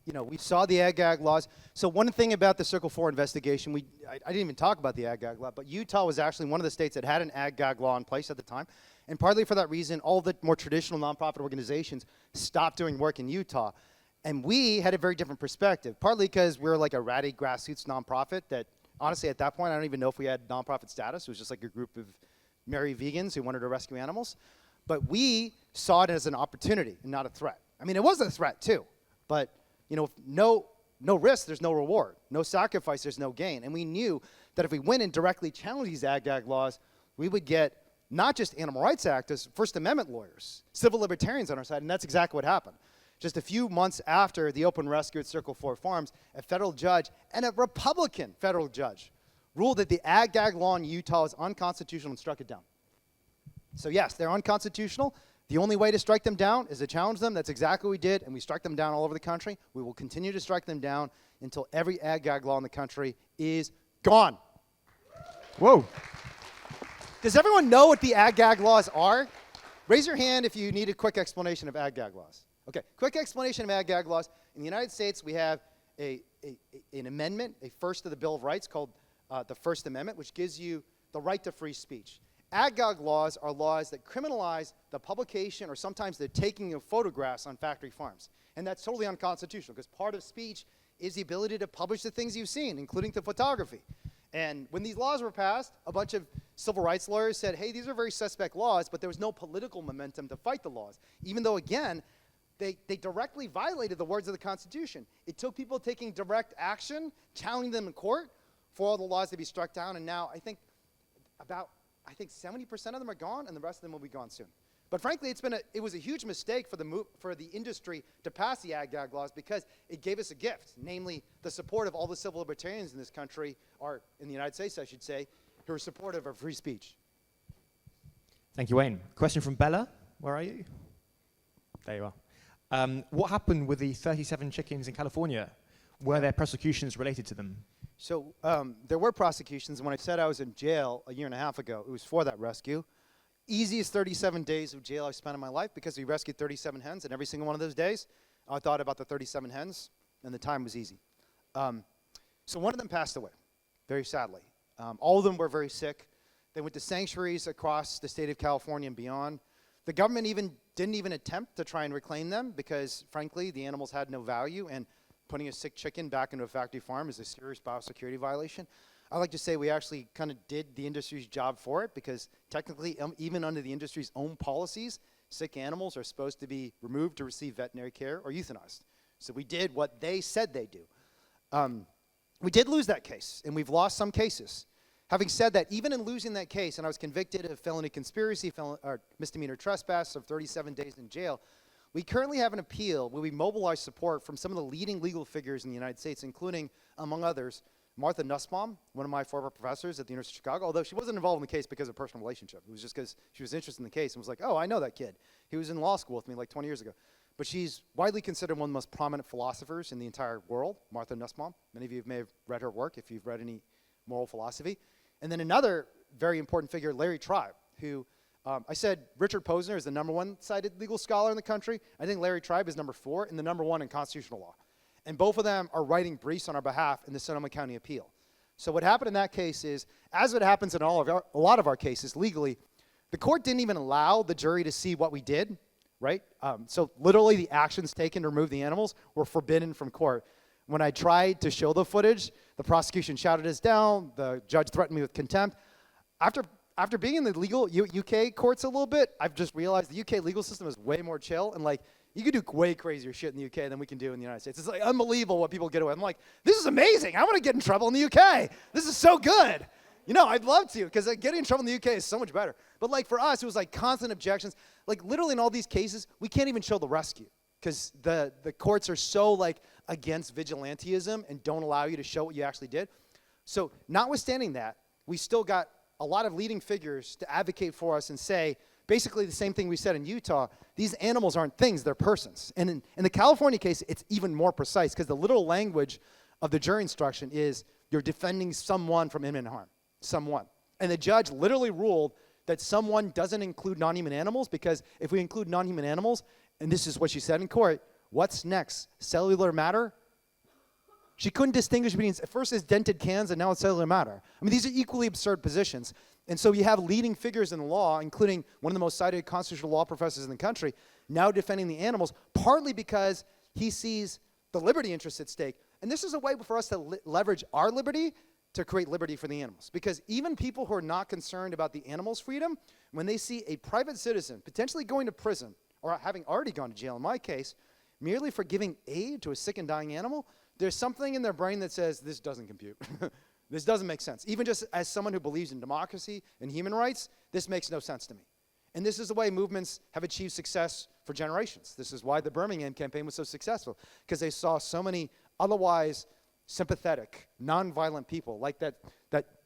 We saw the ag-gag laws. So one thing about the Circle 4 investigation, I didn't even talk about the ag-gag law, but Utah was actually one of the states that had an ag-gag law in place at the time. And partly for that reason, all the more traditional nonprofit organizations stopped doing work in Utah. And we had a very different perspective, partly because we're like a ratty grassroots nonprofit that, honestly, at that point, I don't even know if we had nonprofit status. It was just like a group of merry vegans who wanted to rescue animals. But we saw it as an opportunity and not a threat. I mean, it was a threat too, but no risk, there's no reward. No sacrifice, there's no gain. And we knew that if we went and directly challenged these ag-gag laws, we would get not just animal rights activists, First Amendment lawyers, civil libertarians on our side, and that's exactly what happened. Just a few months after the open rescue at Circle 4 Farms, a federal judge and a Republican federal judge ruled that the ag-gag law in Utah is unconstitutional and struck it down. So yes, they're unconstitutional. The only way to strike them down is to challenge them. That's exactly what we did, and we struck them down all over the country. We will continue to strike them down until every ag-gag law in the country is gone. Whoa. Does everyone know what the ag-gag laws are? Raise your hand if you need a quick explanation of ag-gag laws. Okay, quick explanation of ag-gag laws. In the United States, we have an amendment, a first of the Bill of Rights called the First Amendment, which gives you the right to free speech. Ag-gag laws are laws that criminalize the publication or sometimes the taking of photographs on factory farms. And that's totally unconstitutional because part of speech is the ability to publish the things you've seen, including the photography. And when these laws were passed, a bunch of civil rights lawyers said, hey, these are very suspect laws, but there was no political momentum to fight the laws, even though, again, they directly violated the words of the Constitution. It took people taking direct action, challenging them in court for all the laws to be struck down, and now I think 70% of them are gone, and the rest of them will be gone soon. But frankly, it was a huge mistake for the industry to pass the ag-gag laws because it gave us a gift, namely the support of all the civil libertarians in this country, or in the United States, I should say, who are supportive of free speech. Thank you, Wayne. Question from Bella. Where are you? There you are. What happened with the 37 chickens in California? Were there prosecutions related to them? So there were prosecutions. When I said I was in jail a year and a half ago, it was for that rescue. Easiest 37 days of jail I've spent in my life because we rescued 37 hens, and every single one of those days, I thought about the 37 hens, and the time was easy. So one of them passed away, very sadly. All of them were very sick. They went to sanctuaries across the state of California and beyond. The government didn't even attempt to try and reclaim them because, frankly, the animals had no value, and putting a sick chicken back into a factory farm is a serious biosecurity violation. I like to say we actually kind of did the industry's job for it because technically, even under the industry's own policies, sick animals are supposed to be removed to receive veterinary care or euthanized. So we did what they said they do. We did lose that case, and we've lost some cases. Having said that, even in losing that case, and I was convicted of felony conspiracy, or misdemeanor trespass of 37 days in jail, we currently have an appeal where we mobilize support from some of the leading legal figures in the United States, including, among others, Martha Nussbaum, one of my former professors at the University of Chicago, although she wasn't involved in the case because of a personal relationship. It was just because she was interested in the case and was like, oh, I know that kid. He was in law school with me like 20 years ago. But she's widely considered one of the most prominent philosophers in the entire world, Martha Nussbaum. Many of you may have read her work if you've read any moral philosophy. And then another very important figure, Larry Tribe, who I said Richard Posner is the #1 cited legal scholar in the country. I think Larry Tribe is #4 and the #1 in constitutional law. And both of them are writing briefs on our behalf in the Sonoma County appeal. So what happened in that case is, as it happens in a lot of our cases legally, the court didn't even allow the jury to see what we did, right? So literally the actions taken to remove the animals were forbidden from court. When I tried to show the footage, the prosecution shouted us down, the judge threatened me with contempt. After being in the legal UK courts a little bit, I've just realized the UK legal system is way more chill, and like, you can do way crazier shit in the UK than we can do in the United States. It's like unbelievable what people get away with. I'm like, this is amazing. I want to get in trouble in the UK. This is so good. You know, I'd love to, because getting in trouble in the UK is so much better. But like for us, it was like constant objections. Like literally in all these cases, we can't even show the rescue because the courts are so like against vigilantism and don't allow you to show what you actually did. So notwithstanding that, we still got a lot of leading figures to advocate for us and say basically the same thing we said in Utah. These animals aren't things, they're persons. And in the California case, it's even more precise because the literal language of the jury instruction is you're defending someone from imminent harm, someone. And the judge literally ruled that someone doesn't include non-human animals, because if we include non-human animals, and this is what she said in court, what's next? Cellular matter? She couldn't distinguish between, at first it's dented cans and now it's cellular matter. I mean, these are equally absurd positions. And so you have leading figures in the law, including one of the most cited constitutional law professors in the country, now defending the animals, partly because he sees the liberty interest at stake. And this is a way for us to leverage our liberty to create liberty for the animals. Because even people who are not concerned about the animals' freedom, when they see a private citizen potentially going to prison, or having already gone to jail in my case, merely for giving aid to a sick and dying animal, there's something in their brain that says, this doesn't compute. This doesn't make sense. Even just as someone who believes in democracy and human rights, this makes no sense to me. And this is the way movements have achieved success for generations. This is why the Birmingham campaign was so successful, because they saw so many otherwise sympathetic, nonviolent people, like that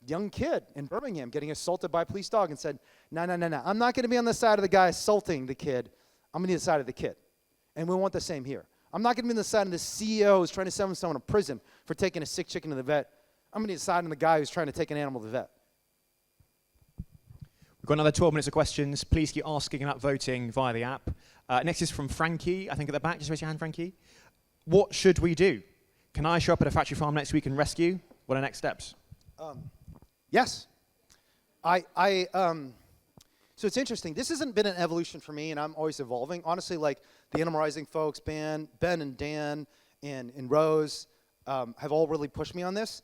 young kid in Birmingham getting assaulted by a police dog, and said, no, I'm not going to be on the side of the guy assaulting the kid. I'm going to be on the side of the kid. And we want the same here. I'm not going to be on the side of the CEO who's trying to send someone to prison for taking a sick chicken to the vet. I'm going to decide on the guy who's trying to take an animal to the vet. We've got another 12 minutes of questions. Please keep asking and voting via the app. Next is from Frankie, I think at the back. Just raise your hand, Frankie. What should we do? Can I show up at a factory farm next week and rescue? What are next steps? Yes. So it's interesting. This hasn't been an evolution for me, and I'm always evolving. Honestly, like the Animal Rising folks, Ben and Dan and Rose have all really pushed me on this.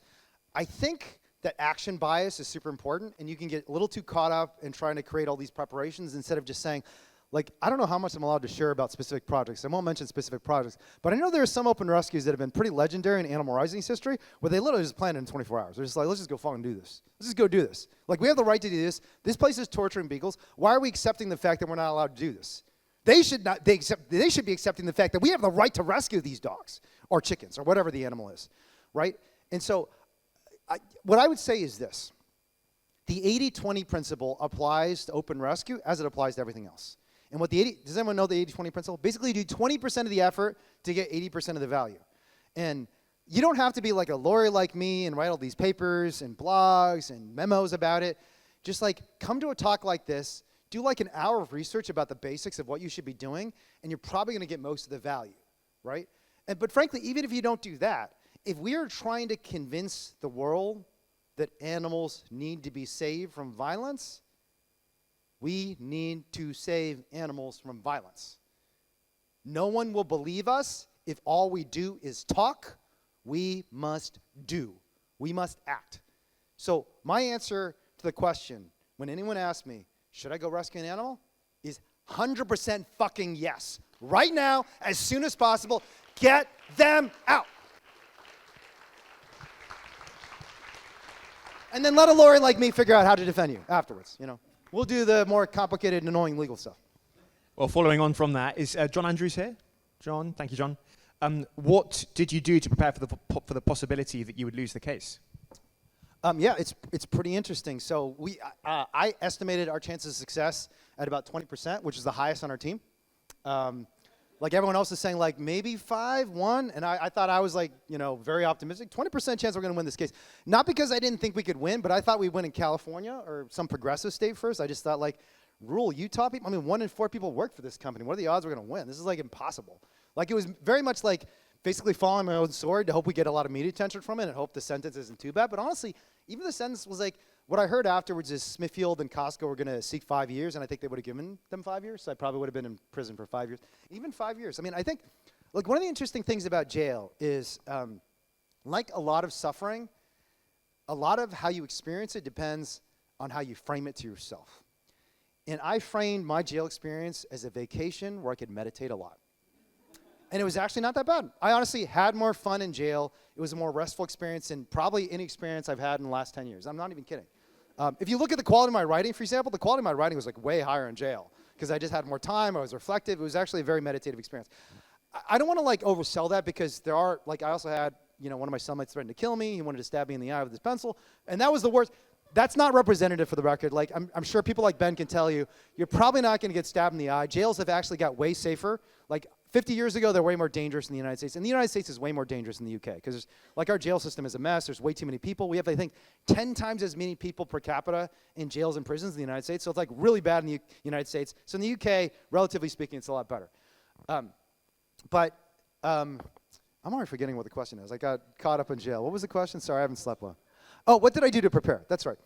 I think that action bias is super important, and you can get a little too caught up in trying to create all these preparations instead of just saying, like, I don't know how much I'm allowed to share about specific projects. I won't mention specific projects, but I know there are some open rescues that have been pretty legendary in Animal Rising's history, where they literally just planned it in 24 hours. They're just like, let's just go fucking do this. Let's just go do this. Like, we have the right to do this. This place is torturing beagles. Why are we accepting the fact that we're not allowed to do this? They should be accepting the fact that we have the right to rescue these dogs or chickens or whatever the animal is, right? And so what I would say is this. The 80-20 principle applies to open rescue as it applies to everything else. And does anyone know the 80-20 principle? Basically, you do 20% of the effort to get 80% of the value. And you don't have to be like a lawyer like me and write all these papers and blogs and memos about it. Just like come to a talk like this, do like an hour of research about the basics of what you should be doing, and you're probably going to get most of the value, right? But frankly, even if you don't do that, if we are trying to convince the world that animals need to be saved from violence, we need to save animals from violence. No one will believe us if all we do is talk. We must do. We must act. So my answer to the question, when anyone asks me, should I go rescue an animal, is 100% fucking yes. Right now, as soon as possible, get them out. And then let a lawyer like me figure out how to defend you afterwards, you know. We'll do the more complicated and annoying legal stuff. Well, following on from that, is John Andrews here? John, thank you, John. What did you do to prepare for the possibility that you would lose the case? Yeah, it's pretty interesting. So I estimated our chances of success at about 20%, which is the highest on our team. Like everyone else is saying, like maybe 5, 1, and I thought I was like, you know, very optimistic. 20% chance we're going to win this case. Not because I didn't think we could win, but I thought we'd win in California or some progressive state first. I just thought like, rural Utah people. I mean, 1 in 4 people work for this company. What are the odds we're going to win? This is like impossible. Like it was very much like basically following my own sword to hope we get a lot of media attention from it and hope the sentence isn't too bad. But honestly, even the sentence was like, what I heard afterwards is Smithfield and Costco were going to seek 5 years, and I think they would have given them 5 years, so I probably would have been in prison for 5 years. Even 5 years. I mean, I think, like, one of the interesting things about jail is, like a lot of suffering, a lot of how you experience it depends on how you frame it to yourself. And I framed my jail experience as a vacation where I could meditate a lot. And it was actually not that bad. I honestly had more fun in jail. It was a more restful experience than probably any experience I've had in the last 10 years. I'm not even kidding. If you look at the quality of my writing, for example, the quality of my writing was like way higher in jail because I just had more time. I was reflective. It was actually a very meditative experience. I don't want to like oversell that because there are, like I also had, you know, one of my cellmates threatened to kill me. He wanted to stab me in the eye with his pencil. And that was the worst. That's not representative for the record. Like, I'm sure people like Ben can tell you, you're probably not going to get stabbed in the eye. Jails have actually got way safer. Like, 50 years ago, they're way more dangerous in the United States. And the United States is way more dangerous in the UK because, like, our jail system is a mess. There's way too many people. We have, I think, 10 times as many people per capita in jails and prisons in the United States. So it's, like, really bad in the United States. So in the UK, relatively speaking, it's a lot better. I'm already forgetting what the question is. I got caught up in jail. What was the question? Sorry, I haven't slept well. Oh, what did I do to prepare? That's right.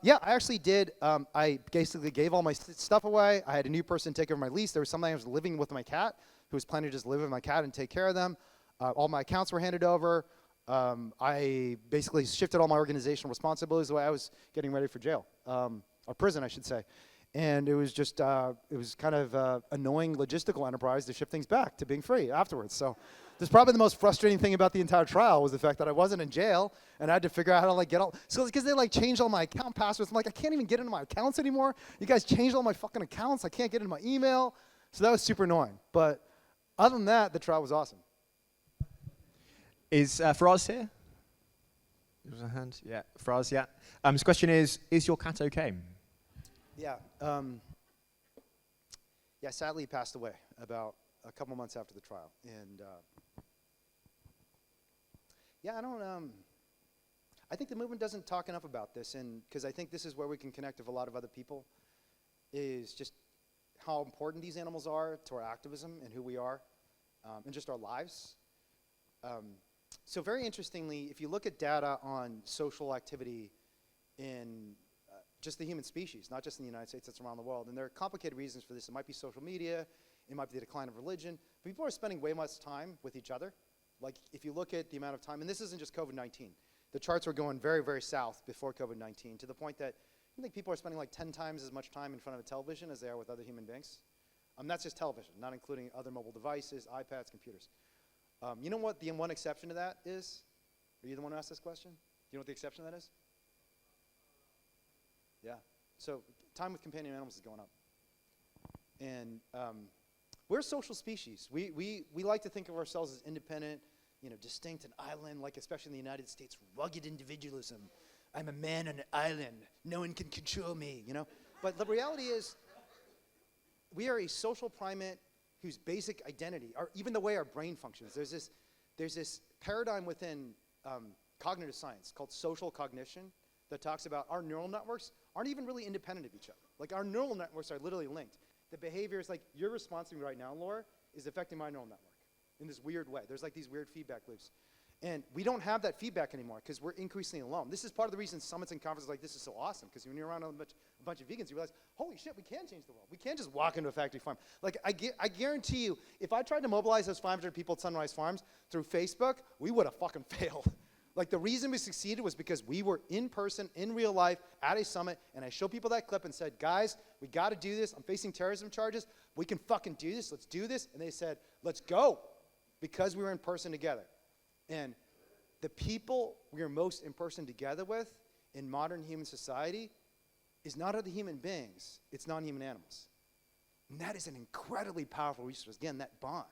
Yeah, I actually did. I basically gave all my stuff away. I had a new person take over my lease. There was somebody I was living with my cat who was planning to just live with my cat and take care of them. All my accounts were handed over. I basically shifted all my organizational responsibilities the way I was getting ready for jail, or prison, I should say. And it was just, it was kind of annoying logistical enterprise to shift things back to being free afterwards. So that's probably the most frustrating thing about the entire trial was the fact that I wasn't in jail and I had to figure out how to like get all, so because they like changed all my account passwords. I'm like, I can't even get into my accounts anymore. You guys changed all my fucking accounts. I can't get into my email. So that was super annoying. But other than that, the trial was awesome. Is Faraz here? There's a hand. Yeah, Faraz, yeah. His question is your cat okay? Yeah. Yeah, sadly he passed away about a couple months after the trial. And yeah, I think the movement doesn't talk enough about this, and because I think this is where we can connect with a lot of other people, is just how important these animals are to our activism and who we are, and just our lives. So very interestingly, if you look at data on social activity in just the human species, not just in the United States, it's around the world. And there are complicated reasons for this. It might be social media, it might be the decline of religion. But people are spending way much time with each other. Like if you look at the amount of time, and this isn't just COVID-19. The charts were going very, very south before COVID-19 to the point that I think people are spending like 10 times as much time in front of a television as they are with other human beings. That's just television, not including other mobile devices, iPads, computers. You know what the one exception to that is? Are you the one who asked this question? Do you know what the exception to that is? Yeah. So time with companion animals is going up. And we're a social species. We like to think of ourselves as independent, distinct and island, like especially in the United States, rugged individualism. I'm a man on an island. No one can control me, But the reality is we are a social primate whose basic identity, or even the way our brain functions, there's this paradigm within cognitive science called social cognition that talks about our neural networks aren't even really independent of each other. Like our neural networks are literally linked. The behavior is like your response to me right now, Laura, is affecting my neural network in this weird way. There's like these weird feedback loops. And we don't have that feedback anymore because we're increasingly alone. This is part of the reason summits and conferences like this is so awesome, because when you're around a bunch of vegans, you realize, holy shit, we can change the world. We can't just walk into a factory farm. Like I guarantee you, if I tried to mobilize those 500 people at Sunrise Farms through Facebook, we would have fucking failed. Like the reason we succeeded was because we were in person, in real life, at a summit, and I showed people that clip and said, guys, we got to do this. I'm facing terrorism charges. We can fucking do this. Let's do this. And they said, let's go, because we were in person together. And the people we are most in person together with in modern human society is not other human beings. It's non-human animals. And that is an incredibly powerful resource. Again, that bond,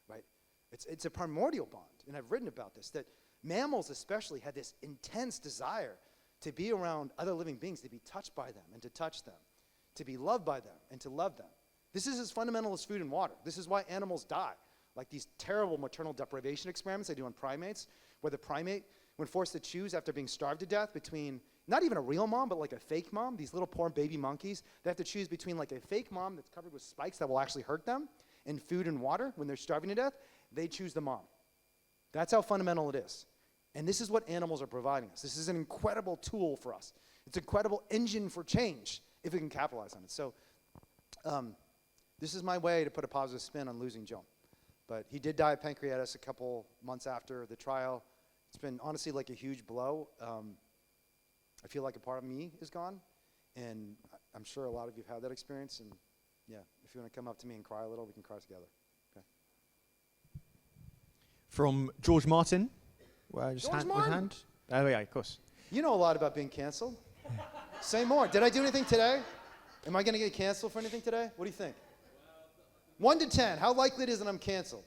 right? It's a primordial bond, and I've written about this, that mammals especially had this intense desire to be around other living beings, to be touched by them and to touch them, to be loved by them and to love them. This is as fundamental as food and water. This is why animals die. Like these terrible maternal deprivation experiments they do on primates, where the primate, when forced to choose after being starved to death between, not even a real mom, but like a fake mom, these little poor baby monkeys, they have to choose between like a fake mom that's covered with spikes that will actually hurt them and food and water when they're starving to death. They choose the mom. That's how fundamental it is. And this is what animals are providing us. This is an incredible tool for us. It's an incredible engine for change if we can capitalize on it. So this is my way to put a positive spin on losing Joe. But he did die of pancreatitis a couple months after the trial. It's been honestly like a huge blow. I feel like a part of me is gone. And I'm sure a lot of you have had that experience. And yeah, if you want to come up to me and cry a little, we can cry together. Okay. From George Martin. Well, just George with Martin? hand. Oh yeah, of course. You know a lot about being canceled. Say more. Did I do anything today? Am I going to get canceled for anything today? What do you think? 1 to 10. How likely it is that I'm canceled?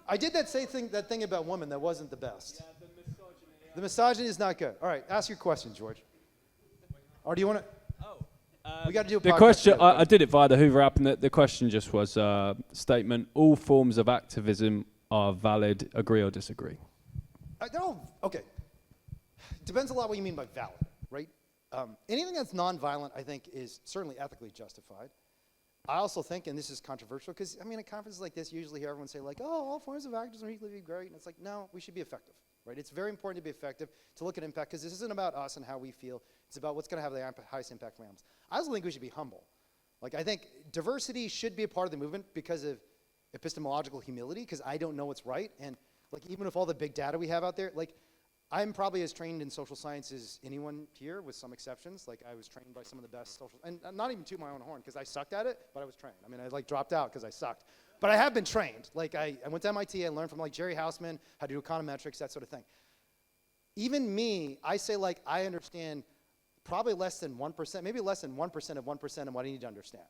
I did that thing about women that wasn't the best. Yeah, the misogyny. The misogyny is not good. All right, ask your question, George. Or do you want to? Oh. We got to do a The podcast question, together. I did it via the Hoover app, and the question just was statement, all forms of activism are valid, agree or disagree. Okay. Depends a lot what you mean by valid, right? Anything that's nonviolent, I think, is certainly ethically justified. I also think, and this is controversial, because, I mean, at conferences like this, you usually hear everyone say, like, oh, all forms of activism are equally great. And it's like, no, we should be effective, right? It's very important to be effective, to look at impact, because this isn't about us and how we feel. It's about what's going to have the highest impact for animals. I also think we should be humble. Like, I think diversity should be a part of the movement because of epistemological humility, because I don't know what's right. And, like, even with all the big data we have out there, like, I'm probably as trained in social science as anyone here, with some exceptions. Like, I was trained by some of the best social, and not even toot my own horn, because I sucked at it, but I was trained. I mean, I like dropped out because I sucked. But I have been trained. Like, I went to MIT, I learned from like Jerry Hausman how to do econometrics, that sort of thing. Even me, I say like I understand probably less than 1%, maybe less than 1% of 1% of what I need to understand.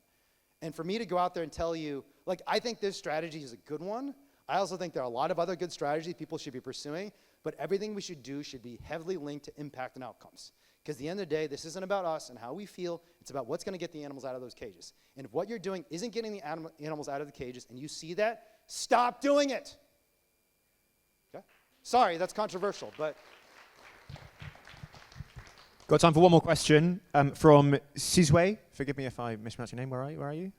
And for me to go out there and tell you, like, I think this strategy is a good one. I also think there are a lot of other good strategies people should be pursuing, but everything we should do should be heavily linked to impact and outcomes. Because at the end of the day, this isn't about us and how we feel. It's about what's going to get the animals out of those cages. And if what you're doing isn't getting the animals out of the cages, and you see that, stop doing it. Okay? Sorry, that's controversial, but... Got time for one more question from Sizwe. Forgive me if I mispronounce your name. Where are you?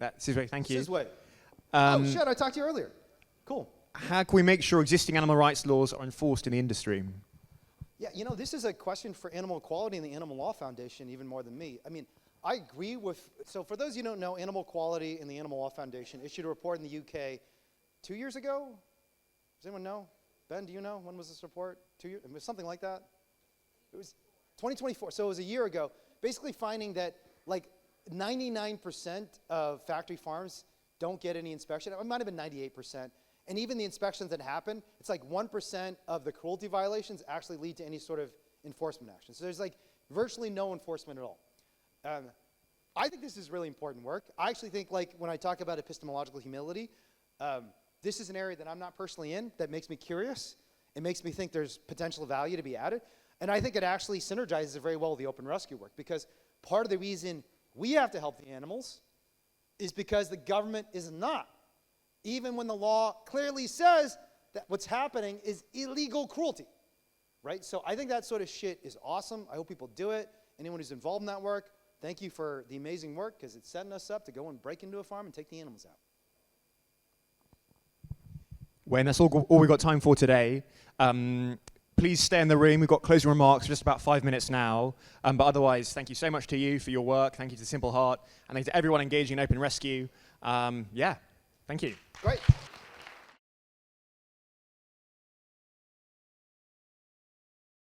Sizwe, thank you. Sizwe. Oh, shit, I talked to you earlier. Cool. How can we make sure existing animal rights laws are enforced in the industry? Yeah, you know, this is a question for Animal Equality and the Animal Law Foundation even more than me. I mean, I agree with, so for those of you who don't know, Animal Equality and the Animal Law Foundation issued a report in the UK 2 years ago. Does anyone know? Ben, do you know? When was this report? 2 years? It was something like that? It was 2024, so it was a year ago, basically finding that like 99% of factory farms don't get any inspection. It might have been 98%. And even the inspections that happen, it's like 1% of the cruelty violations actually lead to any sort of enforcement action. So there's like virtually no enforcement at all. I think this is really important work. I actually think, like, when I talk about epistemological humility, this is an area that I'm not personally in that makes me curious. It makes me think there's potential value to be added. And I think it actually synergizes very well with the open rescue work, because part of the reason we have to help the animals is because the government is not. Even when the law clearly says that what's happening is illegal cruelty, right? So I think that sort of shit is awesome. I hope people do it. Anyone who's involved in that work, thank you for the amazing work, because it's setting us up to go and break into a farm and take the animals out. Wayne, that's all we've got time for today. Please stay in the room. We've got closing remarks for just about 5 minutes now. But otherwise, thank you so much to you for your work. Thank you to Simple Heart. And thank you to everyone engaging in open rescue. Yeah, thank you. Great.